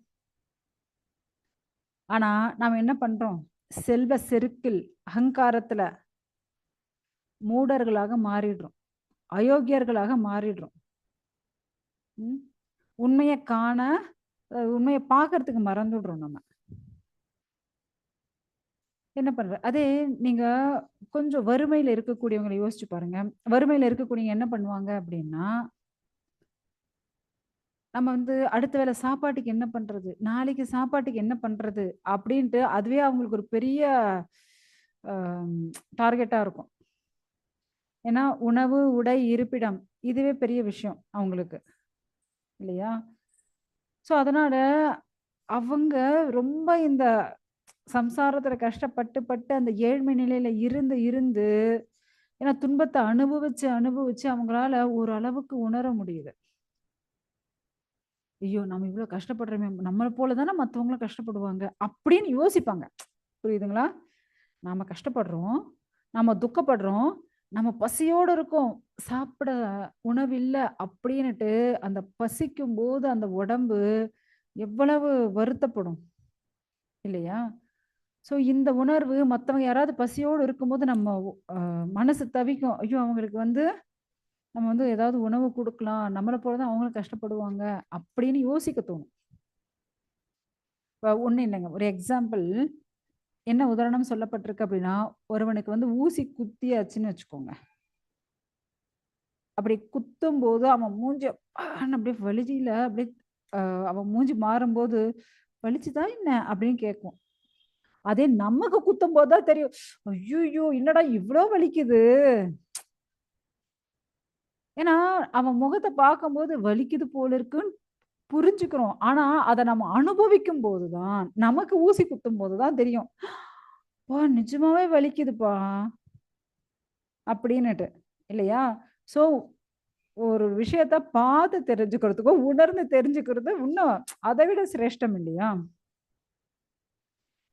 ஆனா நாம என்ன பண்றோம்? செல்வ செருக்கில் அகங்காரத்துல மூடர்களாக மாறிடுறோம், அயோக்கியர்களாக மாறிடுறோம். உண்மையை காண உண்மையை பார்க்கறதுக்கு மறந்துடுறோம் நம்ம. என்ன பண்ற? அதே நீங்க கொஞ்சம் வறுமையில இருக்கக்கூடியவங்களை யோசிச்சு பாருங்க. வறுமையில இருக்கக்கூடியவங்க என்ன பண்ணுவாங்க அப்படின்னா, நம்ம வந்து அடுத்த வேளை சாப்பாட்டுக்கு என்ன பண்றது? நாளைக்கு சாப்பாட்டுக்கு என்ன பண்றது? அப்படின்ட்டு அதுவே அவங்களுக்கு ஒரு பெரிய டார்கெட்டா இருக்கும். ஏன்னா உணவு, உடை, இருப்பிடம் இதுவே பெரிய விஷயம் அவங்களுக்கு. இல்லையா? ஸோ அதனால அவங்க ரொம்ப இந்த சம்சாரத்துல கஷ்டப்பட்டு பட்டு அந்த ஏழ்மை நிலையில இருந்து இருந்து ஏன்னா துன்பத்தை அனுபவிச்சு அனுபவிச்சு அவங்களால ஒரு அளவுக்கு உணர முடியுது. ஐயோ நம்ம இவ்வளவு கஷ்டப்படுறோமே, நம்மளை போலதானே மத்தவங்களும் கஷ்டப்படுவாங்க அப்படின்னு யோசிப்பாங்க. புரியுதுங்களா? நாம கஷ்டப்படுறோம், நம்ம துக்கப்படுறோம், நம்ம பசியோடு இருக்கோம், சாப்பிட உணவு இல்லை அப்படின்னுட்டு அந்த பசிக்கும் போது அந்த உடம்பு எவ்வளவு வருத்தப்படும் இல்லையா? ஸோ இந்த உணர்வு மற்றவங்க யாராவது பசியோடு இருக்கும்போது நம்ம மனசு தவிக்கும். ஐயோ அவங்களுக்கு வந்து நம்ம வந்து ஏதாவது உணவு கொடுக்கலாம், நம்மளை போல தான் அவங்களும் கஷ்டப்படுவாங்க அப்படின்னு யோசிக்க தோணும். இப்போ ஒன்றும் இல்லைங்க, ஒரு எக்ஸாம்பிள் என்ன உதாரணம் சொல்லப்பட்டிருக்கு அப்படின்னா, ஒருவனுக்கு வந்து ஊசி குத்தியாச்சுன்னு வச்சுக்கோங்க. அப்படி குத்தும் போது அவன் மூஞ்சி அப்படியே வலிஜியில அப்படியே அவன் மூஞ்சி மாறும்போது வலிச்சுதா என்ன அப்படின்னு கேட்கும். அதே நமக்கு குத்தும் போதுதான் தெரியும், ஐயோ என்னடா இவ்வளோ வலிக்குது. ஏன்னா அவன் முகத்தை பார்க்கும்போது வலிக்குது போல இருக்குன்னு புரிஞ்சுக்கிறோம். ஆனா அதை நம்ம அனுபவிக்கும் போதுதான் நமக்கு ஊசி குத்தும் போதுதான் தெரியும், பா நிஜமாவே வலிக்குதுப்பா அப்படின்னுட்டு. இல்லையா? சோ ஒரு விஷயத்த பார்த்து தெரிஞ்சுக்கிறதுக்கும் உணர்ந்து தெரிஞ்சுக்கிறது இன்னும் அதை விட சிரேஷ்டம் இல்லையா?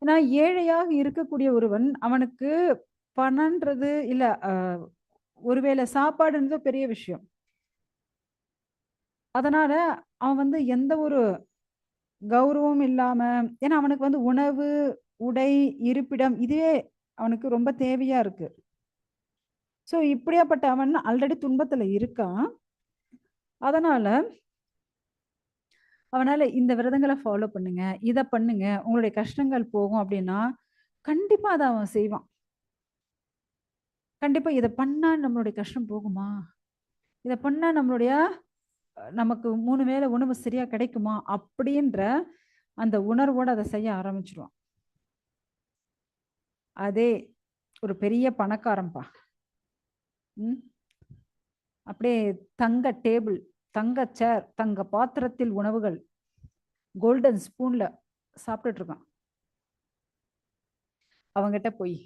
ஏன்னா ஏழையாக இருக்கக்கூடிய ஒருவன் அவனுக்கு பணன்றது இல்ல, ஒருவேளை சாப்பாடுன்றது பெரிய விஷயம். அதனால அவன் வந்து எந்த ஒரு கௌரவம் இல்லாம, ஏன்னா அவனுக்கு வந்து உணவு, உடை, இருப்பிடம் இதுவே அவனுக்கு ரொம்ப தேவையா இருக்கு. சோ இப்படியாப்பட்ட அவன் ஆல்ரெடி துன்பத்துல இருக்கான். அதனால அவனால இந்த விரதங்களை ஃபாலோ பண்ணுங்க, இத பண்ணுங்க, உங்களுடைய கஷ்டங்கள் போகும் அப்படின்னா, கண்டிப்பா அத அவன் செய்வான். கண்டிப்பா இத பண்ணா நம்மளுடைய கஷ்டம் போகுமா? இத பண்ணா நம்மளுடைய நமக்கு 3 வேளை உணவு சரியா கிடைக்குமா? அப்படின்ற அந்த உணர்வோட அத செய்ய ஆரம்பிச்சுருவான். அதே ஒரு பெரிய பணக்காரன்பா. ம். அப்படியே தங்க டேபிள், தங்க சேர், தங்க பாத்திரத்தில் உணவுகள், கோல்டன் ஸ்பூன்ல சாப்பிட்டுட்டு இருக்கான். அவங்கிட்ட போய்,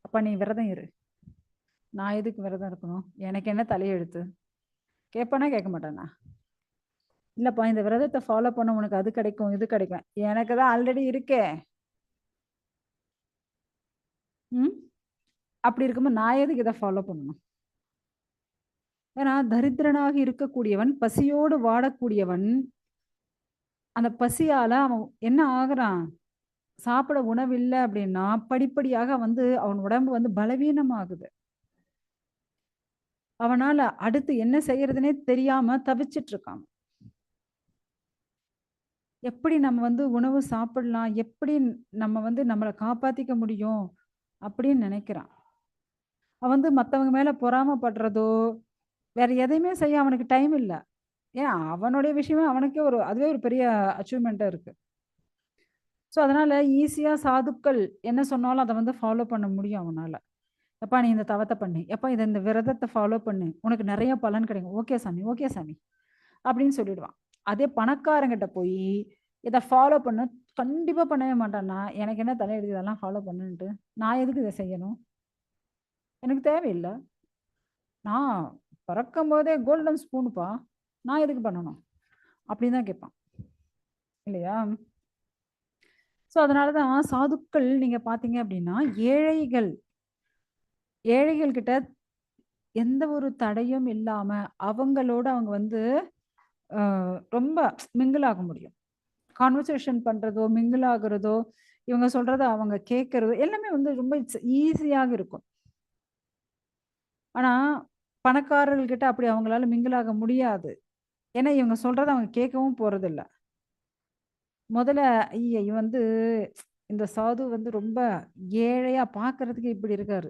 அப்பா நீ விரதம் இரு. நான் எதுக்கு விரதம் இருக்கணும்? எனக்கு என்ன தலையெழுத்து? கேட்பானா கேட்க மாட்டானா? இல்லப்பா இந்த விரதத்தை ஃபாலோ பண்ண உனக்கு அது கிடைக்கும், இது கிடைக்கும். எனக்கு தான் ஆல்ரெடி இருக்கே. ம். அப்படி இருக்கும்போது நான் எதுக்கு இதை ஃபாலோ பண்ணணும்? ஏன்னா தரித்திரனாக இருக்கக்கூடியவன், பசியோடு வாடக்கூடியவன், அந்த பசியால அவன் என்ன ஆகுறான்? சாப்பிட உணவு இல்லை அப்படின்னா படிப்படியாக வந்து அவன் உடம்பு வந்து பலவீனமாகுது. அவனால அடுத்து என்ன செய்யறதுனே தெரியாம தவிச்சிட்டு இருக்கான். எப்படி நம்ம வந்து உணவு சாப்பிடலாம், எப்படி நம்ம வந்து நம்மளை காப்பாத்திக்க முடியும் அப்படின்னு நினைக்கிறான். அவன் வந்து மத்தவங்க மேல பொறாமைப்படுறதோ வேற எதையுமே செய்ய அவனுக்கு டைம் இல்ல. ஏன் அவனுடைய விஷயமே அவனுக்கே ஒரு அதுவே ஒரு பெரிய அச்சீவ்மெண்ட்டா இருக்கு. ஸோ அதனால ஈஸியா சாதுக்கள் என்ன சொன்னாலும் அதை வந்து ஃபாலோ பண்ண முடியும் அவனால. எப்பா நீ இந்த தவத்தை பண்ணு, எப்பா இதை இந்த விரதத்தை ஃபாலோ பண்ணு, உனக்கு நிறைய பலன் கிடைக்கும். ஓகே சாமி, ஓகே சாமி அப்படின்னு சொல்லிடுவான். அதே பணக்காரங்கிட்ட போய் இதை ஃபாலோ பண்ண கண்டிப்பா பண்ணவே மாட்டான்னா, எனக்கு என்ன தலையெழுத்து இதெல்லாம் ஃபாலோ பண்ணுன்ட்டு, நான் எதுக்கு இதை செய்யணும்? எனக்கு தேவையில்லை. நான் பிறக்கும் போதே கோல்டன் ஸ்பூனுப்பா, நான் எதுக்கு பண்ணணும் அப்படின்னு தான் கேட்பான். இல்லையா? ஸோ அதனாலதான் சாதுக்கள் நீங்க பாத்தீங்க அப்படின்னா ஏழைகள் ஏழைகள் கிட்ட எந்த ஒரு தடையும் இல்லாம அவங்களோட அவங்க வந்து ரொம்ப மிங்கிள் ஆக முடியும். கான்வர்சேஷன் பண்றதோ, மிங்கிள் ஆகுறதோ, இவங்க சொல்றத அவங்க கேட்கறதோ எல்லாமே வந்து ரொம்ப ஈஸியாக இருக்கும். ஆனா, பணக்காரர்கள் கிட்ட அப்படி அவங்களால மிங்கிள் ஆக முடியாது. ஏன்னா, இவங்க சொல்றத அவங்க கேட்கவும் போறதில்ல. முதல்ல இவன் வந்து இந்த சாது வந்து ரொம்ப ஏழையா பார்க்கறதுக்கு இப்படி இருக்காரு.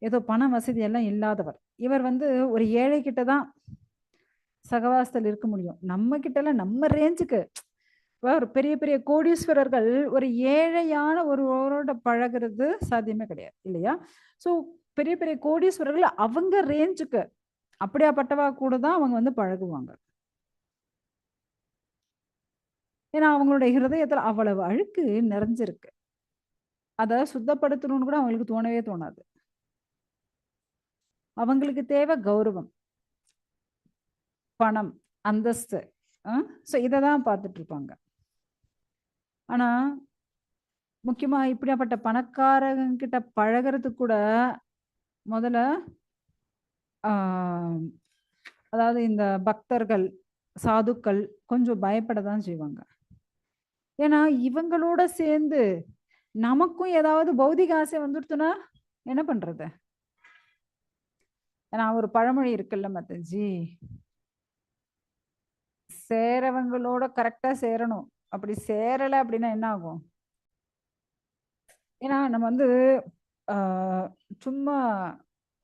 ஏதோ பண வசதி எல்லாம் இல்லாதவர். இவர் வந்து ஒரு ஏழை கிட்ட தான் சகவாசத்தில் இருக்க முடியும். நம்ம கிட்டலாம் நம்ம ரேஞ்சுக்கு இப்ப ஒரு பெரிய பெரிய கோடீஸ்வரர்கள் ஒரு ஏழையான ஒருவரோட பழகுறது சாத்தியமே கிடையாது இல்லையா? ஸோ பெரிய பெரிய கோடீஸ்வரர்கள் அவங்க ரேஞ்சுக்கு அப்படியாப்பட்டவா கூட தான் அவங்க வந்து பழகுவாங்க. ஏன்னா அவங்களுடைய ஹிருதயத்துல அவ்வளவு அழுக்கு நிறைஞ்சிருக்கு. அத சுத்தப்படுத்தணும்னு கூட அவங்களுக்கு தோணவே தோணாது. அவங்களுக்கு தேவை கௌரவம், பணம், அந்தஸ்து. ஸோ இத தான் பார்த்துட்டு இருப்பாங்க. ஆனா முக்கியமா இப்படியாப்பட்ட பணக்காரங்க கிட்ட பழகுறதுக்கு கூட முதல்ல ஆ அதாவது இந்த பக்தர்கள், சாதுக்கள் கொஞ்சம் பயப்பட தான் செய்வாங்க. ஏன்னா, இவங்களோட சேர்ந்து நமக்கும் ஏதாவது பௌதிக ஆசை வந்துடுத்துன்னா என்ன பண்றது? ஏன்னா ஒரு பழமொழி இருக்குல்ல மாதாஜி, சேரவங்களோட கரெக்ட்டா சேரணும். அப்படி சேரல அப்படின்னா என்ன ஆகும்? ஏன்னா நம்ம வந்து ஆ சும்மா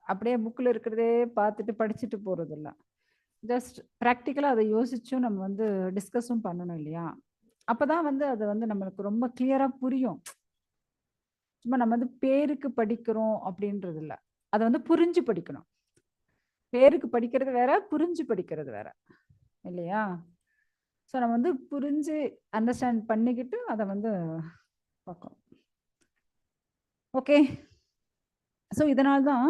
அப்படியே புக்ல இருக்கிறதே பார்த்துட்டு படிச்சுட்டு போறதில்ல. ஜஸ்ட் பிராக்டிகலா அத யோசிச்சும் நம்ம வந்து டிஸ்கஸும் பண்ணணும் இல்லையா? அப்பதான் வந்து அது வந்து நம்மளுக்கு ரொம்ப கிளியரா புரியும். சும்மா நம்ம வந்து பேருக்கு படிக்கிறோம் அப்படின்றது இல்ல. அத வந்து புரிஞ்சு படிக்கணும். பேருக்கு படிக்கிறது வேற, புரிஞ்சு படிக்கிறது வேற. இல்லையா? ஸோ நம்ம வந்து புரிஞ்சு அண்டர்ஸ்டாண்ட் பண்ணிக்கிட்டு அத வந்து பார்க்கணும். ஓகே. ஸோ இதனால தான்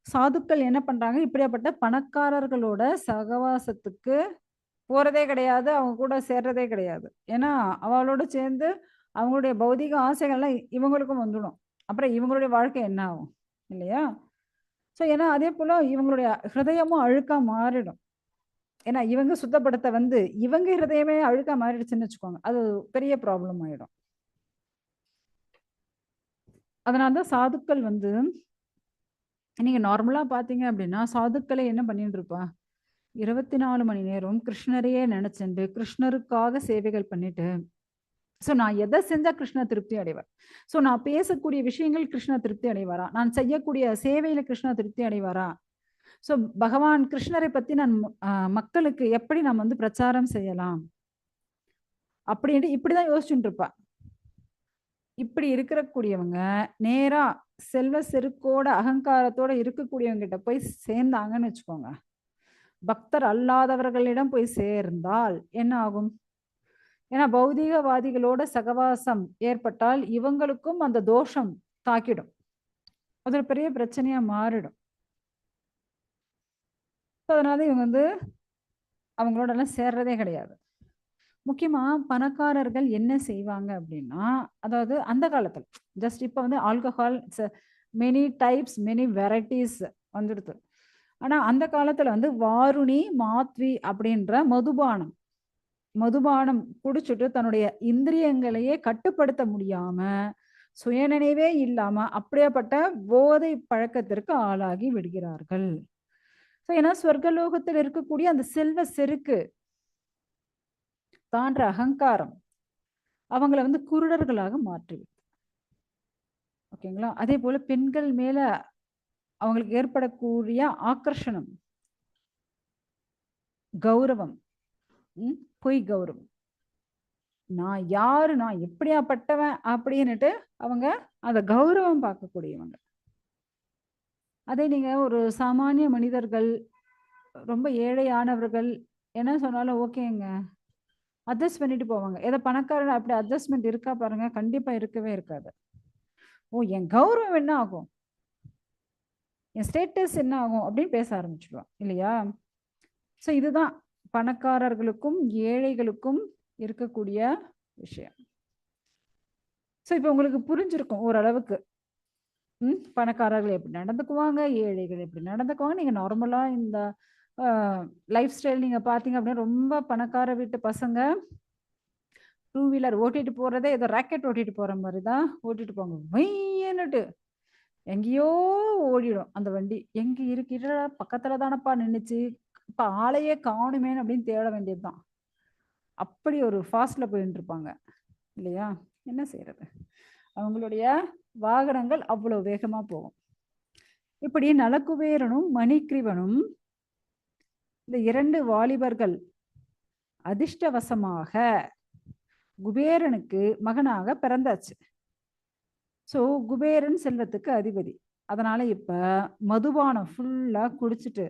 சாதுக்கள் என்ன பண்றாங்க, இப்படியாப்பட்ட பணக்காரர்களோட சகவாசத்துக்கு போறதே கிடையாது. அவங்க கூட சேர்றதே கிடையாது. ஏன்னா, அவளோட சேர்ந்து அவங்களுடைய பௌதீக ஆசைகள்லாம் இவங்களுக்கும் வந்துடும். அப்புறம் இவங்களுடைய வாழ்க்கை என்ன ஆகும்? இல்லையா? ஸோ ஏன்னா அதே போல இவங்களுடைய ஹிருதயமும் அழுக்கா மாறிடும். ஏன்னா இவங்க சுத்தப்படுத்த வந்து இவங்க ஹிருதயமே அழுக்கா மாறிடுச்சுன்னு வச்சுக்கோங்க. அது பெரிய ப்ராப்ளம் ஆயிடும். அதனால தான் சாதுக்கள் வந்து நீங்க நார்மலா பார்த்தீங்க அப்படின்னா, சாதுக்களே என்ன பண்ணிட்டு இருப்பா? 24 மணி நேரம் கிருஷ்ணரையே நினைச்சுண்டு, கிருஷ்ணருக்காக சேவைகள் பண்ணிட்டு ஸோ நான் எத செஞ்சா கிருஷ்ணர் திருப்தி அடைவார். ஸோ நான் பேசக்கூடிய விஷயங்கள் கிருஷ்ணர் திருப்தி அடைவாரா? நான் செய்யக்கூடிய சேவையில கிருஷ்ணர் திருப்தி அடைவாரா? ஸோ பகவான் கிருஷ்ணரை பத்தி நான் மக்களுக்கு எப்படி நாம் வந்து பிரச்சாரம் செய்யலாம்? அப்படின்ட்டு இப்படிதான் யோசிச்சுட்டு இருப்பா. இப்படி இருக்கக்கூடியவங்க நேரா செல்வ செருக்கோட, அகங்காரத்தோட இருக்கக்கூடியவங்க கிட்ட போய் சேர்ந்தாங்கன்னு வச்சுக்கோங்க. பக்தர் அல்லாதவர்களிடம் போய் சேர்ந்தால் என்ன ஆகும்? ஏன்னா பௌதீகவாதிகளோட சகவாசம் ஏற்பட்டால் இவங்களுக்கும் அந்த தோஷம் தாக்கிடும். அது ஒரு பெரிய பிரச்சனையா மாறிடும். அதனால இவங்க வந்து அவங்களோட எல்லாம் சேர்றதே கிடையாது. முக்கியமா பணக்காரர்கள் என்ன செய்வாங்க அப்படின்னா, அதாவது அந்த காலத்துல ஜஸ்ட் இப்ப வந்து alcohol many types, many varieties வந்துடுது. ஆனா அந்த காலத்துல வந்து வாருணி, மாத்வி அப்படின்ற மதுபானம் மதுபானம் குடிச்சுட்டு தன்னுடைய இந்திரியங்களையே கட்டுப்படுத்த முடியாம, சுயநினைவே இல்லாம அப்படியாப்பட்ட போதை பழக்கத்திற்கு ஆளாகி விடுகிறார்கள். ஸோ ஏன்னா சொர்க்கலோகத்தில் இருக்கக்கூடிய அந்த செல்வ செருக்கு தான்ற அகங்காரம் அவங்கள வந்து குருடர்களாக மாற்றிவிடும். ஓகேங்களா? அதே போல பெண்கள் மேல அவங்களுக்கு ஏற்படக்கூடிய ஆக்கர்ஷணம், கௌரவம், பொய் கௌரவம். நான் யாரு? நான் எப்படியாப்பட்டவன்? அப்படின்னுட்டு அவங்க அந்த கௌரவம் பார்க்கக்கூடியவங்க. அதே நீங்க ஒரு சாமானிய மனிதர்கள், ரொம்ப ஏழையானவர்கள் என்ன சொன்னாலும் ஓகேங்க. அட்ஜஸ்ட் பண்ணிட்டு போவாங்க. ஏதோ பணக்காரன் அப்படி அட்ஜஸ்ட்மென்ட் இருக்கா பாருங்க, கண்டிப்பா இருக்கவே இருக்காது. ஓ! என் கௌரவம் என்ன ஆகும்? என் ஸ்டேட்டஸ் என்ன ஆகும்? அப்படின்னு பேச ஆரம்பிச்சுடுவான். இல்லையா? ஸோ இதுதான் பணக்காரர்களுக்கும், ஏழைகளுக்கும் இருக்கக்கூடிய விஷயம். ஸோ இப்ப உங்களுக்கு புரிஞ்சிருக்கும் ஓரளவுக்கு. பணக்காரர்கள் எப்படி நடந்துக்குவாங்க, ஏழைகள் எப்படி நடந்துக்குவாங்க. நீங்க நார்மலா இந்த லைஃப் ஸ்டைல் நீங்க பார்த்தீங்க அப்படின்னா, ரொம்ப பணக்கார வீட்டு பசங்க டூ வீலர் ஓட்டிட்டு போறதே ஏதோ ராக்கெட் ஓட்டிட்டு போற மாரி தான் ஓட்டிட்டு போவாங்க. வைய்யன்னுட்டு எங்கேயோ ஓடிடும் அந்த வண்டி. எங்க இருக்கு? என்னடா பக்கத்துல தானப்பா நின்னுச்சு. இப்ப ஆளையே காணுமேன்னு அப்படின்னு தேட வேண்டியது தான். அப்படி ஒரு ஃபாஸ்ட்ல போயிட்டு இருப்பாங்க. இல்லையா? என்ன செய்றது? அவங்களுடைய வாகனங்கள் அவ்வளவு வேகமா போகும். இப்படி நலகுபேரனும், மணிக்கிரீவனும் இந்த 2 வாலிபர்கள் அதிர்ஷ்டவசமாக குபேரனுக்கு மகனாக பிறந்தாச்சு. ஸோ குபேரன் செல்வத்துக்கு அதிபதி. அதனால இப்ப மதுபானம் ஃபுல்லா குடிச்சிட்டு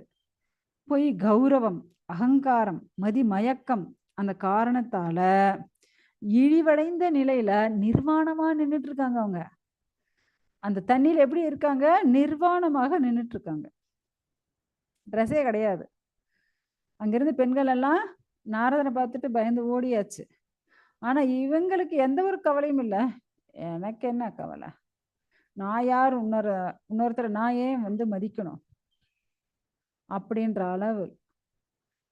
பொய் கௌரவம், அகங்காரம், மதிமயக்கம் அந்த காரணத்தால இழிவடைந்த நிலையில நிர்வாணமா நின்னுட்டு இருக்காங்க அவங்க. அந்த தண்ணீல எப்படி இருக்காங்க? நிர்வாணமாக நின்னுட்டு இருக்காங்க. ட்ரெஸ்ஸே கிடையாது. அங்கிருந்து பெண்கள் எல்லாம் நாரதனை பார்த்துட்டு பயந்து ஓடியாச்சு. ஆனா இவங்களுக்கு எந்த ஒரு கவலையும் இல்ல. எனக்கு என்ன கவலை? நான் யார் இன்னொருத்தரை நான் ஏன் வந்து மதிக்கணும்? அப்படின்ற அளவு.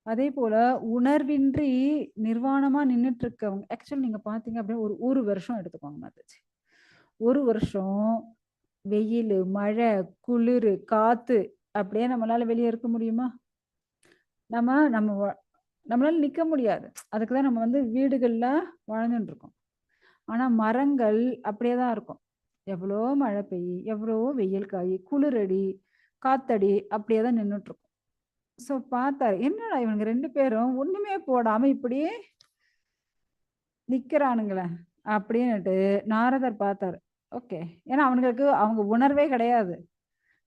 அதே போல உணர்வின்றி நிர்வாணமா நின்னுட்டு இருக்கவங்க ஆக்சுவலி நீங்க பார்த்தீங்க அப்படின்னா ஒரு வருஷம் எடுத்துக்கோங்க மாதாஜி. ஒரு வருஷம் வெயில், மழை, குளிர், காத்து அப்படியே நம்மளால வெளியே இருக்க முடியுமா? நம்ம நம்ம நம்மளால நிக்க முடியாது. அதுக்கு தான் நம்ம வந்து வீடுகள்ல வாழ்ந்துட்டு இருக்கோம். ஆனா மரங்கள் அப்படியே தான் இருக்கும். எவ்வளோ மழை பெய்யும், எவ்வளோ வெயில் காய், குளிரடி, காத்தடி அப்படியே தான் நின்னுட்டு இருக்கும். ஸோ பார்த்தாரு. என்னடா இவனுங்க 2 பேரும் ஒண்ணுமே போடாம இப்படியே நிக்கிறானுங்களே! அப்படின்னுட்டு நாரதர் பார்த்தாரு. ஓகே. ஏன்னா அவனுங்களுக்கு அவங்க உணர்வே கிடையாது.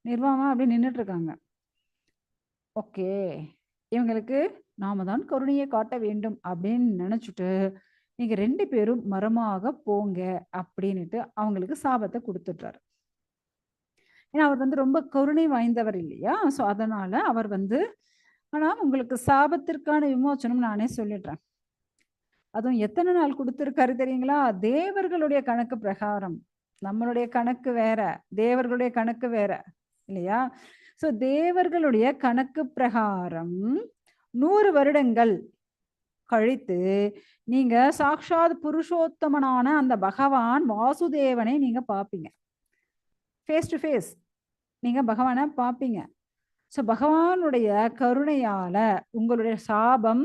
நிர்வாணமா அப்படியே நின்னுட்டு இருக்காங்க. ஓகே. இவங்களுக்கு நாம தான் கருணையை காட்ட வேண்டும் அப்படின்னு நினைச்சுட்டு, நீங்க 2 பேரும் மரமாக போங்க அப்படின்னுட்டு அவங்களுக்கு சாபத்த குடுத்துடுறாரு. ஏன்னா அவர் வந்து ரொம்ப கருணை வாய்ந்தவர் இல்லையா? ஸோ அதனால அவர் வந்து ஆனா உங்களுக்கு சாபத்திற்கான விமோசனம் நானே சொல்லிடுறேன். அதுவும் எத்தனை நாள் குடுத்திருக்காரு தெரியுங்களா? தேவர்களுடைய கணக்கு பிரகாரம். நம்மளுடைய கணக்கு வேற. தேவர்களுடைய கணக்கு வேற. இல்லையா? ஸோ தேவர்களுடைய கணக்கு பிரகாரம் 100 வருடங்கள் கழித்து நீங்க சாக்ஷாத் புருஷோத்தமனான அந்த பகவான் வாசுதேவனை நீங்க பார்ப்பீங்க. ஃபேஸ் டு ஃபேஸ் நீங்க பகவான பார்ப்பீங்க. ஸோ பகவானுடைய கருணையால உங்களுடைய சாபம்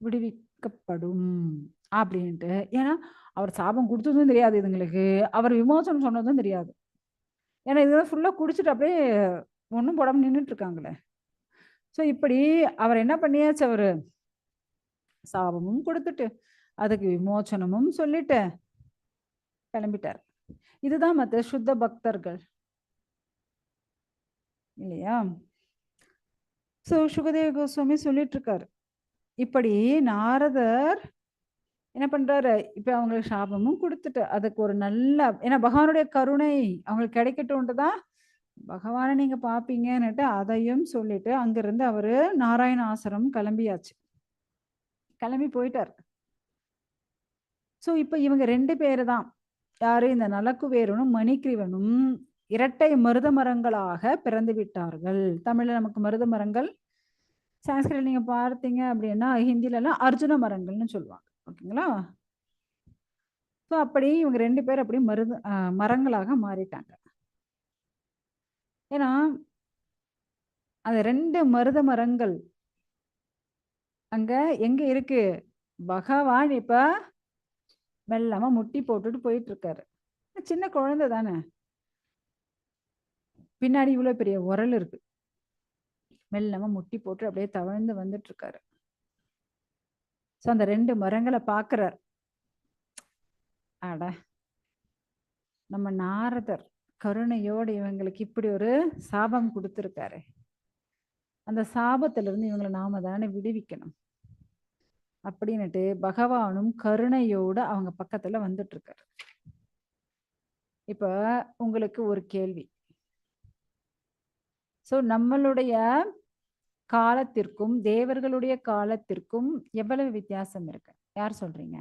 விடுவிக்கப்படும் அப்படின்ட்டு. ஏன்னா அவர் சாபம் குடுத்ததும் தெரியாது இதுங்களுக்கு. அவர் விமோசனம் சொன்னதும் தெரியாது. ஏன்னா இதெல்லாம் ஃபுல்லா குடிச்சிட்டு அப்படியே ஒண்ணும் போடாம நின்னுட்டு இருக்காங்களே. ஸோ இப்படி அவர் என்ன பண்ணியாச்சு அவரு? சாபமும் குடுத்துட்டு, அதுக்கு விமோசனமும் சொல்லிட்டு கிளம்பிட்டார். இதுதான் மத்த சுத்த பக்தர்கள். இல்லையா? ஸோ சுகதேவ கோஸ்வாமி சொல்லிட்டு இருக்காரு. இப்படி நாரதர் என்ன பண்றாரு? இப்ப அவங்களுக்கு சாபமும் குடுத்துட்டு, அதுக்கு ஒரு நல்ல ஏன்னா பகவானுடைய கருணை அவங்களுக்கு கிடைக்கட்டும்ன்ட்டு தான் பகவான நீங்க பார்ப்பீங்கன்னுட்டு அதையும் சொல்லிட்டு, அங்கிருந்து அவரு நாராயண ஆசிரமம் கிளம்பியாச்சு. கிளம்பி போயிட்டார். ஸோ இப்ப இவங்க 2 பேரு தான். யாரு? இந்த நலக்குவேரனும், மணிக்கிரீவனும் இரட்டை மருத மரங்களாக பிறந்து விட்டார்கள். தமிழ்ல நமக்கு மருத மரங்கள், சான்ஸ்கிரிட்ல நீங்க பார்த்தீங்க அப்படின்னா, ஹிந்திலலாம் அர்ஜுன மரங்கள்னு சொல்லுவாங்க. ஓகேங்களா? ஸோ அப்படி இவங்க 2 பேரும் அப்படியே மரங்களாக மாறிட்டாங்க. ஏன்னா, அந்த 2 மருத மரங்கள் அங்க எங்க இருக்கு? பகவான் இப்ப மெல்லமா முட்டி போட்டுட்டு போயிட்டு இருக்காரு. சின்ன குழந்தை தானே. பின்னாடி இவ்வளோ பெரிய உரல் இருக்கு. மெல்லமா முட்டி போட்டு அப்படியே தவழ்ந்து வந்துட்டு இருக்காரு. ஸோ அந்த 2 மரங்களை பார்க்கிறார். அட நம்ம நாரதர் கருணையோடு இவங்களுக்கு இப்படி ஒரு சாபம் கொடுத்துருக்காரு. அந்த சாபத்திலிருந்து இவங்களை நாம தானே விடுவிக்கணும் அப்படின்னுட்டு பகவானும் கருணையோட அவங்க பக்கத்துல வந்துட்டு இருக்காரு. இப்ப உங்களுக்கு ஒரு கேள்வி. ஸோ நம்மளுடைய காலத்திற்கும் தேவர்களுடைய காலத்திற்கும் எவ்வளவு வித்தியாசம் இருக்கு? யார் சொல்றீங்க?